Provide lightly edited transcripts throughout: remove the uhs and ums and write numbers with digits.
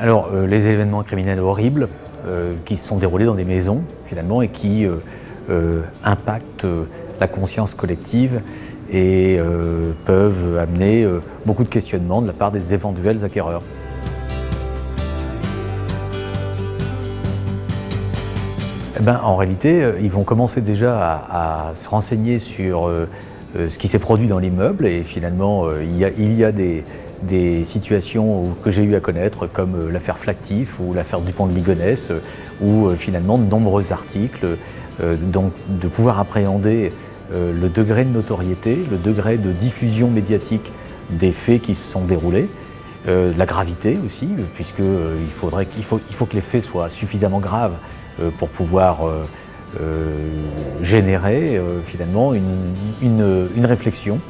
Alors, les événements criminels horribles qui se sont déroulés dans des maisons, finalement, et qui impactent la conscience collective et peuvent amener beaucoup de questionnements de la part des éventuels acquéreurs. En réalité, ils vont commencer déjà à se renseigner sur ce qui s'est produit dans l'immeuble, et finalement, il y a des situations que j'ai eu à connaître, comme l'affaire Flactif ou l'affaire Dupont de Ligonnès, où finalement de nombreux articles, donc de pouvoir appréhender le degré de notoriété, le degré de diffusion médiatique des faits qui se sont déroulés, la gravité aussi, puisqu'il faut que les faits soient suffisamment graves pour pouvoir générer finalement une réflexion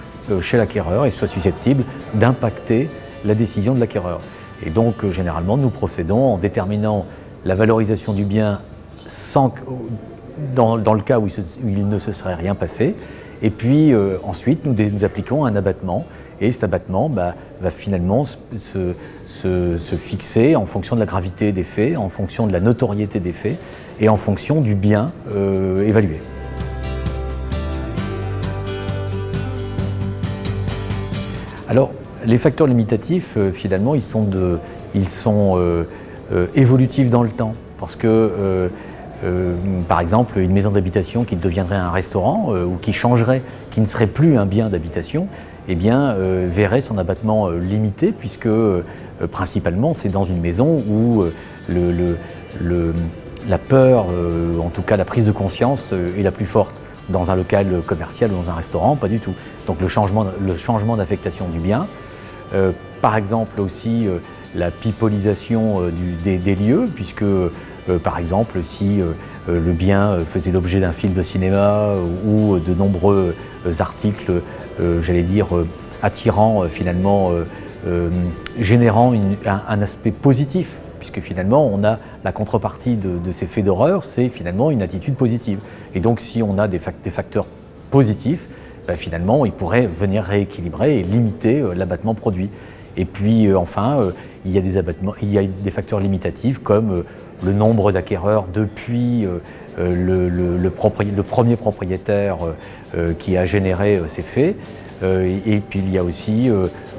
chez l'acquéreur et soit susceptible d'impacter la décision de l'acquéreur. Et donc généralement nous procédons en déterminant la valorisation du bien dans le cas où il ne se serait rien passé, et puis ensuite nous appliquons un abattement, et cet abattement va finalement se fixer en fonction de la gravité des faits, en fonction de la notoriété des faits et en fonction du bien évalué. Alors, les facteurs limitatifs, finalement, ils sont évolutifs dans le temps, parce que, par exemple, une maison d'habitation qui deviendrait un restaurant ou qui changerait, qui ne serait plus un bien d'habitation, eh bien, verrait son abattement limité, puisque principalement c'est dans une maison où la peur, en tout cas la prise de conscience, est la plus forte. Dans un local commercial ou dans un restaurant, pas du tout. Donc le changement d'affectation du bien, par exemple aussi la pipolisation des lieux, puisque par exemple si le bien faisait l'objet d'un film de cinéma ou de nombreux articles, j'allais dire, attirants finalement, générant un aspect positif, puisque finalement on a la contrepartie de ces faits d'horreur, c'est finalement une attitude positive. Et donc si on a des facteurs positifs, finalement ils pourraient venir rééquilibrer et limiter l'abattement produit. Et puis enfin, il y a des facteurs limitatifs comme le nombre d'acquéreurs depuis le premier propriétaire qui a généré ces faits. Et puis il y a aussi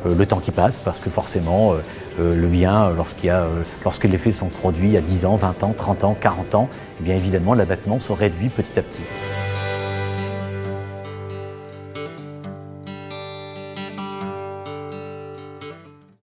le temps qui passe, parce que forcément le bien, lorsque les faits sont produits il y a 10 ans, 20 ans, 30 ans, 40 ans, eh bien évidemment l'abattement se réduit petit à petit.